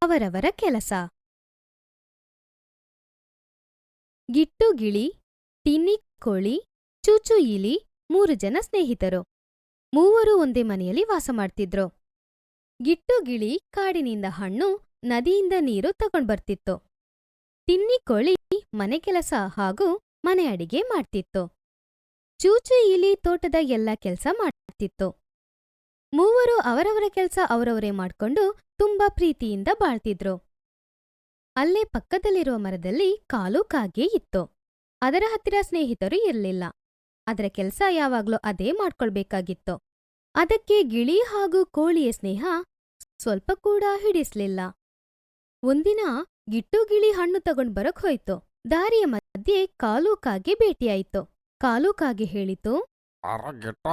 ಅವರವರ ಕೆಲಸ. ಗಿಟ್ಟು ಗಿಳಿ, ಟಿನ್ನಿ ಕೋಳಿ, ಚೂಚು ಇಲಿ 3 ಜನ ಸ್ನೇಹಿತರು. ಮೂವರು ಒಂದೇ ಮನೆಯಲ್ಲಿ ವಾಸ ಮಾಡ್ತಿದ್ರು. ಗಿಟ್ಟು ಗಿಳಿ ಕಾಡಿನಿಂದ ಹಣ್ಣು, ನದಿಯಿಂದ ನೀರು ತಗೊಂಡ್ಬರ್ತಿತ್ತು. ಟಿನ್ನಿ ಕೋಳಿ ಮನೆ ಕೆಲಸ ಹಾಗೂ ಮನೆ ಅಡಿಗೆ ಮಾಡ್ತಿತ್ತು. ಚೂಚು ಇಲಿ ತೋಟದ ಎಲ್ಲ ಕೆಲ್ಸ ಮಾಡ್ತಿತ್ತು. ಮೂವರು ಅವರವರ ಕೆಲ್ಸ ಅವರವರೇ ಮಾಡ್ಕೊಂಡು ತುಂಬಾ ಪ್ರೀತಿಯಿಂದ ಬಾಳ್ತಿದ್ರು. ಅಲ್ಲೇ ಪಕ್ಕದಲ್ಲಿರುವ ಮರದಲ್ಲಿ ಕಾಲು ಕಾಗೆ ಇತ್ತು. ಅದರ ಹತ್ತಿರ ಸ್ನೇಹಿತರು ಇರ್ಲಿಲ್ಲ. ಅದರ ಕೆಲ್ಸ ಯಾವಾಗ್ಲೂ ಅದೇ ಮಾಡ್ಕೊಳ್ಬೇಕಾಗಿತ್ತು. ಅದಕ್ಕೆ ಗಿಳಿ ಹಾಗೂ ಕೋಳಿಯ ಸ್ನೇಹ ಸ್ವಲ್ಪ ಕೂಡ ಹಿಡಿಸ್ಲಿಲ್ಲ. ಒಂದಿನ ಗಿಟ್ಟು ಗಿಳಿ ಹಣ್ಣು ತಗೊಂಡ್ ಬರಕ್ ಹೋಯ್ತು. ದಾರಿಯ ಮಧ್ಯೆ ಕಾಲು ಕಾಗೆ ಭೇಟಿಯಾಯ್ತು. ಕಾಲು ಕಾಗೆ ಹೇಳಿತು, ಗಿಟ್ಟ,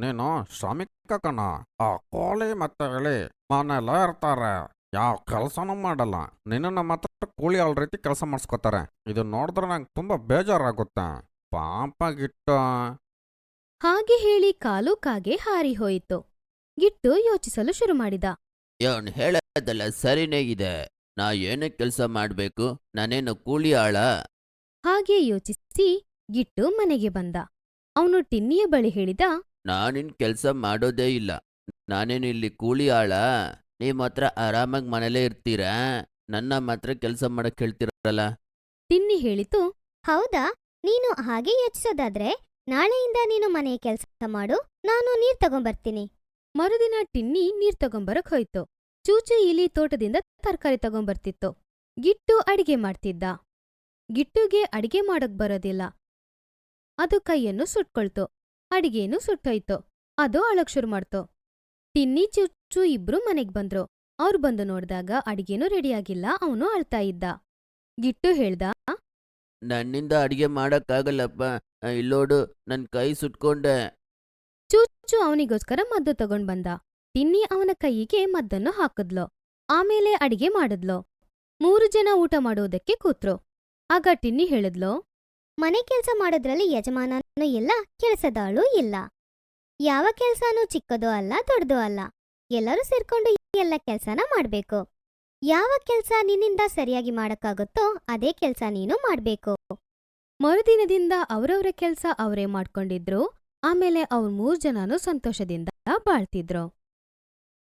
ನೀನು ಶ್ರಮಿಕ ಕಣ. ಆ ಕೋಳಿ ಮತ್ತೆ ಇಳಿ ಮನೆಲ್ಲ ಇರ್ತಾರೆ, ಯಾವ ಕೆಲಸನೂ ಮಾಡಲ್ಲ. ನಿನ್ನ ಮಾತ್ರ ಕೂಲಿ ಆಳ್ ರೀತಿ ಕೆಲಸ ಮಾಡಿಸ್ಕೊತಾರೆ. ಇದು ನೋಡಿದ್ರೆ ನಂಗೆ ತುಂಬಾ ಬೇಜಾರಾಗುತ್ತೆ. ಪಾಪ ಗಿಟ್ಟ. ಹಾಗೆ ಹೇಳಿ ಕಾಲು ಕಾಗೆ ಹಾರಿ ಹೋಯಿತು. ಗಿಟ್ಟು ಯೋಚಿಸಲು ಶುರು ಮಾಡಿದ. ಇವನು ಹೇಳೋದೆಲ್ಲ ಸರಿನೇ ಇದೆ. ನಾ ಏನೇ ಕೆಲಸ ಮಾಡ್ಬೇಕು? ನಾನೇನು ಕೂಲಿ ಆಳ? ಹಾಗೆ ಯೋಚಿಸಿ ಗಿಟ್ಟು ಮನೆಗೆ ಬಂದ. ಅವನು ಟಿನ್ನಿಯ ಬಳಿ ಹೇಳಿದ, ನಾನಿನ್ ಕೆಲಸ ಮಾಡೋದೇ ಇಲ್ಲ. ನಾನೇನು ಇಲ್ಲಿ ಕೂಲಿ ಆಳ? ನೀವ್ ಮಾತ್ರ ಆರಾಮಾಗಿ ಮನೇಲೇ ಇರ್ತೀರಾ, ನನ್ನ ಮಾತ್ರ ಕೆಲಸ ಮಾಡಕ್ ಹೇಳ್ತಿರಲ್ಲ. ಟಿನ್ನಿ ಹೇಳಿತು, ಹೌದಾ? ನೀನು ಹಾಗೆ ಯೋಚಿಸೋದಾದ್ರೆ ನಾಳೆಯಿಂದ ನೀನು ಮನೆಯ ಕೆಲಸ ಮಾಡು, ನಾನು ನೀರ್ ತಗೊಂಬರ್ತೀನಿ. ಮರುದಿನ ಟಿನ್ನಿ ನೀರ್ ತಗೊಂಬರಕ್ ಹೋಯ್ತು. ಚೂಚು ಇಲಿ ತೋಟದಿಂದ ತರಕಾರಿ ತಗೊಂಬರ್ತಿತ್ತು. ಗಿಟ್ಟು ಅಡಿಗೆ ಮಾಡ್ತಿದ್ದ. ಗಿಟ್ಟುಗೆ ಅಡಿಗೆ ಮಾಡಕ್ ಬರೋದಿಲ್ಲ. ಅದು ಕೈಯನ್ನು ಸುಟ್ಕೊಳ್ತು. ಅಡಿಗೆನೂ ಸುಟ್ಟೋಯ್ತು. ಅದು ಅಳಕ್ ಶುರು ಮಾಡ್ತು. ಟಿನ್ನಿ ಚೂಚು ಇಬ್ರು ಮನೆಗ್ ಬಂದ್ರು. ಅವ್ರು ಬಂದು ನೋಡ್ದಾಗ ಅಡಿಗೆನೂ ರೆಡಿಯಾಗಿಲ್ಲ. ಅವನು ಅಳ್ತಾ ಇದ್ದ. ಗಿಟ್ಟು ಹೇಳ್ದ, ನನ್ನಿಂದ ಅಡಿಗೆ ಮಾಡಕ್ಕಾಗಲ್ಲಪ್ಪ. ಇಲ್ಲೋಡು, ನನ್ ಕೈ ಸುಟ್ಕೊಂಡೆ. ಚೂಚು ಅವನಿಗೋಸ್ಕರ ಮದ್ದು ತಗೊಂಡ್ ಬಂದ. ಟಿನ್ನಿ ಅವನ ಕೈಯಿಗೆ ಮದ್ದನ್ನು ಹಾಕಿದ್ಲು. ಆಮೇಲೆ ಅಡಿಗೆ ಮಾಡಿದ್ಲು. 3 ಜನ ಊಟ ಮಾಡೋದಕ್ಕೆ ಕೂತ್ರು. ಆಗ ಟಿನ್ನಿ ಹೇಳಿದ್ಲು, ಮನೆ ಕೆಲಸ ಮಾಡೋದ್ರಲ್ಲಿ ಯಜಮಾನನೂ ಇಲ್ಲ, ಕೆಲಸದಾಳೂ ಇಲ್ಲ. ಯಾವ ಕೆಲ್ಸಾನೂ ಚಿಕ್ಕದೋ ಅಲ್ಲ, ದೊಡ್ಡದೋ ಅಲ್ಲ. ಎಲ್ಲರೂ ಸೇರ್ಕೊಂಡು ಎಲ್ಲ ಕೆಲ್ಸನ ಮಾಡ್ಬೇಕು. ಯಾವ ಕೆಲ್ಸ ನಿನ್ನಿಂದ ಸರಿಯಾಗಿ ಮಾಡಕ್ಕಾಗುತ್ತೋ ಅದೇ ಕೆಲ್ಸ ನೀನು ಮಾಡ್ಬೇಕು. ಮರುದಿನದಿಂದ ಅವರವರ ಕೆಲ್ಸ ಅವರೇ ಮಾಡ್ಕೊಂಡಿದ್ರು. ಆಮೇಲೆ ಅವ್ರು 3 ಜನನೂ ಸಂತೋಷದಿಂದ ಬಾಳ್ತಿದ್ರು.